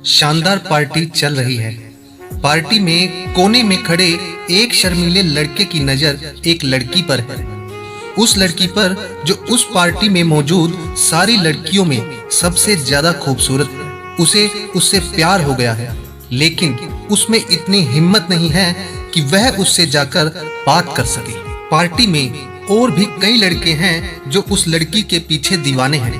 शानदार पार्टी चल रही है। पार्टी में कोने में खड़े एक शर्मीले लड़के की नजर एक लड़की पर है। उस लड़की पर जो उस पार्टी में मौजूद सारी लड़कियों में सबसे ज्यादा खूबसूरत है। उसे उससे प्यार हो गया है, लेकिन उसमें इतनी हिम्मत नहीं है कि वह उससे जाकर बात कर सके। पार्टी में और भी कई लड़के हैं जो उस लड़की के पीछे दीवाने हैं।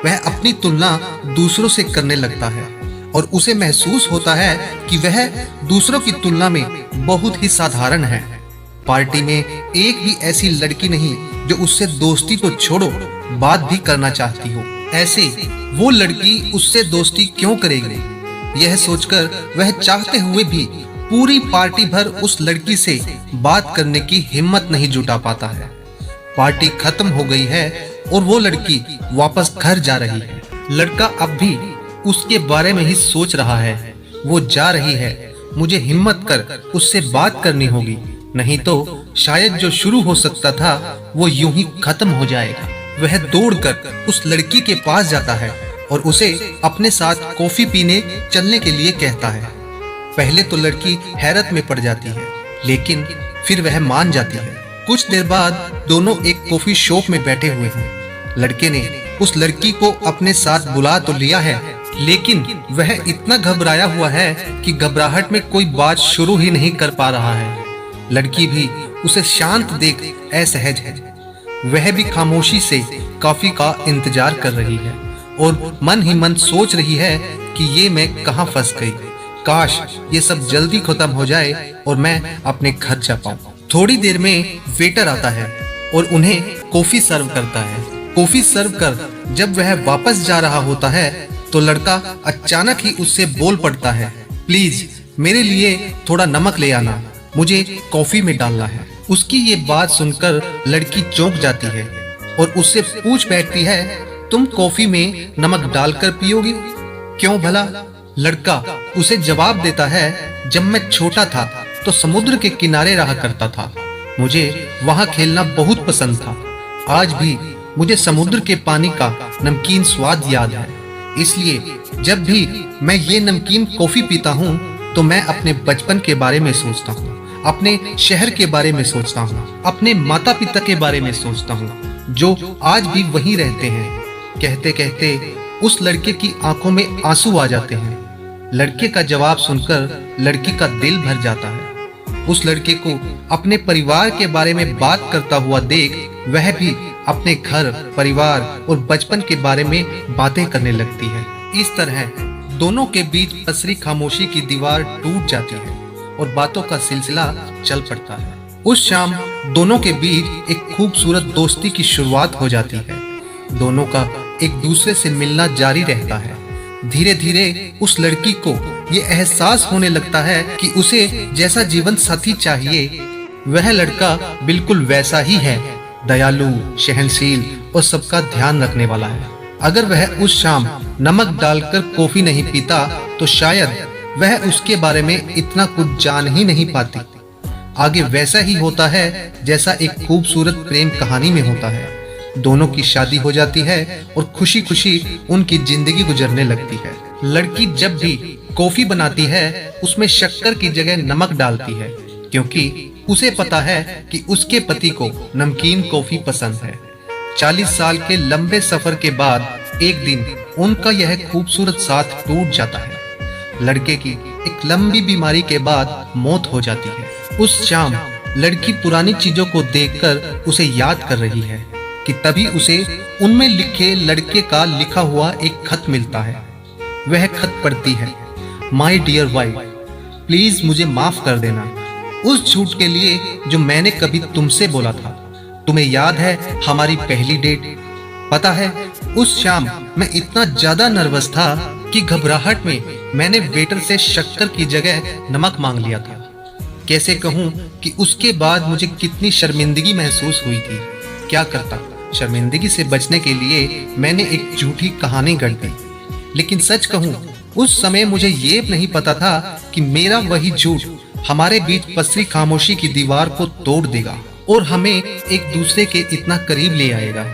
वह अपनी तुलना दूसरों से करने लगता है और उसे महसूस होता है कि वह दूसरों की तुलना में बहुत ही साधारण है। पार्टी में एक भी ऐसी लड़की नहीं जो उससे दोस्ती तो छोड़ो बात भी करना चाहती हो। ऐसे वो लड़की उससे दोस्ती क्यों करेगी, यह सोचकर वह चाहते हुए भी पूरी पार्टी भर उस लड़की से बात करने की हिम्मत नहीं जुटा पाता है। पार्टी खत्म हो गई है और वो लड़की वापस घर जा रही है। लड़का अब भी उसके बारे में ही सोच रहा है। वो जा रही है, मुझे हिम्मत कर उससे बात करनी होगी, नहीं तो शायद जो शुरू हो सकता था वो यूं ही खत्म हो जाएगा। वह दौड़कर उस लड़की के पास जाता है और उसे अपने साथ कॉफी पीने चलने के लिए कहता है। पहले तो लड़की हैरत में पड़ जाती है, लेकिन फिर वह मान जाती है। कुछ देर बाद दोनों एक कॉफी शॉप में बैठे हुए हैं। लड़के ने उस लड़की को अपने साथ बुला तो लिया है, लेकिन वह इतना घबराया हुआ है कि घबराहट में कोई बात शुरू ही नहीं कर पा रहा है। लड़की भी उसे शांत देख असहज है। वह भी खामोशी से कॉफी का इंतजार कर रही है और मन ही मन सोच रही है कि ये मैं कहाँ फंस गई। काश ये सब जल्दी खत्म हो जाए और मैं अपने घर जा पाऊं। थोड़ी देर में वेटर आता है और उन्हें कॉफी सर्व करता है। कॉफी सर्व कर जब वह वापस जा रहा होता है तो लड़का अचानक ही उससे बोल पड़ता है, प्लीज मेरे लिए थोड़ा नमक ले आना, मुझे कॉफी में डालना है। उसकी ये बात सुनकर लड़की चौंक जाती है और उससे पूछ बैठती है, तुम कॉफी में नमक डालकर पियोगी? क्यों भला? लड़का उसे जवाब देता है, जब मैं छोटा था तो समुद्र के किनारे रहा करता था। मुझे वहां खेलना बहुत पसंद था। आज भी मुझे समुद्र के पानी का नमकीन स्वाद याद है। इसलिए जब भी मैं ये नमकीन कॉफी पीता हूँ तो मैं अपने बचपन के बारे में सोचता हूँ, अपने शहर के बारे में सोचता हूँ, अपने माता पिता के बारे में सोचता हूँ जो आज भी वहीं रहते हैं। कहते कहते उस लड़के की आंखों में आंसू आ जाते हैं। लड़के का जवाब सुनकर लड़की का दिल भर जाता है। उस लड़के को अपने परिवार के बारे में बात करता हुआ देख वह भी अपने घर, परिवार और बचपन के बारे में बातें करने लगती है। इस तरह दोनों के बीच पसरी खामोशी की दीवार टूट जाती है और बातों का सिलसिला चल पड़ता है। उस शाम दोनों के बीच एक खूबसूरत दोस्ती की शुरुआत हो जाती है। दोनों का एक दूसरे से मिलना जारी रहता है। धीरे धीरे उस लड़की को ये एहसास होने लगता है कि उसे जैसा जीवन साथी चाहिए वह लड़का बिल्कुल वैसा ही है, दयालु, सहनशील और सबका ध्यान रखने वाला है। अगर वह उस शाम नमक डालकर कॉफी नहीं पीता तो शायद वह उसके बारे में इतना कुछ जान ही नहीं पाती। आगे वैसा ही होता है जैसा एक खूबसूरत प्रेम कहानी में होता है। दोनों की शादी हो जाती है और खुशी खुशी उनकी जिंदगी गुजरने लगती है। लड़की जब भी कॉफी बनाती है उसमें शक्कर की जगह नमक डालती है, क्योंकि उसे पता है कि उसके पति को नमकीन कॉफी पसंद है। 40 साल के लंबे सफर के बाद एक दिन उनका यह खूबसूरत साथ टूट जाता है। लड़के की एक लंबी बीमारी के बाद मौत हो जाती है। उस शाम लड़की पुरानी चीजों को देखकर उसे याद कर रही है कि तभी उसे उनमें लिखे लड़के का लिखा हुआ एक खत मिलता है। वह खत पढ़ती है, माय डियर वाइफ, प्लीज मुझे माफ कर देना उस झूठ के लिए जो मैंने कभी तुमसे बोला था। तुम्हें याद है हमारी पहली डेट? पता है उस शाम मैं इतना ज्यादा नर्वस था कि घबराहट में मैंने वेटर से शक्कर की जगह नमक मांग लिया था। कैसे कहूँ कि उसके बाद मुझे कितनी शर्मिंदगी महसूस हुई थी। क्या करता, शर्मिंदगी से बचने के लिए मैंने एक झूठी कहानी गढ़ दी। लेकिन सच कहूँ उस समय मुझे ये नहीं पता था कि मेरा वही झूठ हमारे बीच पसरी खामोशी की दीवार को तोड़ देगा और हमें एक दूसरे के इतना करीब ले आएगा।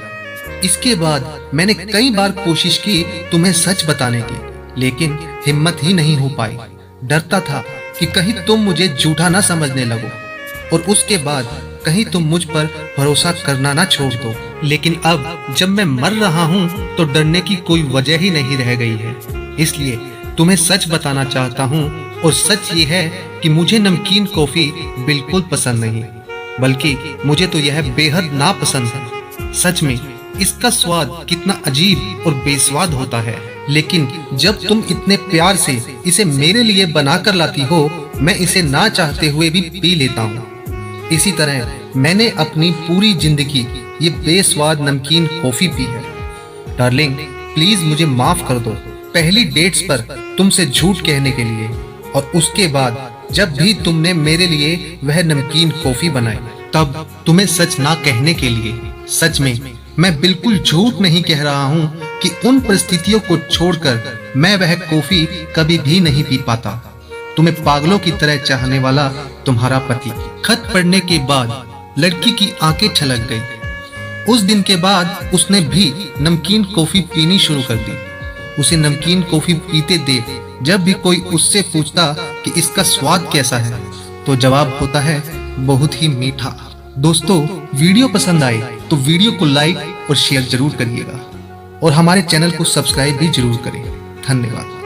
इसके बाद मैंने कई बार कोशिश की तुम्हें सच बताने की, लेकिन हिम्मत ही नहीं हो पाई। डरता था कि कहीं तुम मुझे झूठा ना समझने लगो और उसके बाद कहीं तुम मुझ पर भरोसा करना ना छोड़ दो। लेकिन अब जब मैं मर रहा हूँ तो डरने की कोई वजह ही नहीं रह गई है। इसलिए तुम्हें सच बताना चाहता हूँ और सच ये है कि मुझे नमकीन कॉफी बिल्कुल पसंद नहीं, बल्कि मुझे तो यह बेहद नापसंद है। सच में इसका स्वाद कितना अजीब और बेस्वाद होता है, लेकिन जब तुम इतने प्यार से इसे मेरे लिए बनाकर लाती हो, मैं इसे ना चाहते हुए भी पी लेता हूँ। इसी तरह मैंने अपनी पूरी जिंदगी ये बेस्वाद नमकीन कॉफी पी है। डार्लिंग, प्लीज मुझे माफ कर दो पहली डेट्स पर तुमसे झूठ कहने के लिए, और उसके बाद जब भी तुमने मेरे लिए वह नमकीन कॉफी बनाई तब तुम्हें सच ना कहने के लिए। सच में मैं बिल्कुल झूठ नहीं कह रहा हूँ कि उन परिस्थितियों को छोड़कर मैं वह कॉफी कभी भी नहीं पी पाता। तुम्हें पागलों की तरह चाहने वाला तुम्हारा पति। खत पढ़ने के बाद लड़की की आंखें छलक गई। उस दिन के बाद उसने भी नमकीन कॉफी पीनी शुरू कर दी। उसे नमकीन कॉफी पीते देख जब भी कोई उससे पूछता कि इसका स्वाद कैसा है, तो जवाब होता है बहुत ही मीठा। दोस्तों, वीडियो पसंद आए तो वीडियो को लाइक और शेयर जरूर करिएगा और हमारे चैनल को सब्सक्राइब भी जरूर करें। धन्यवाद।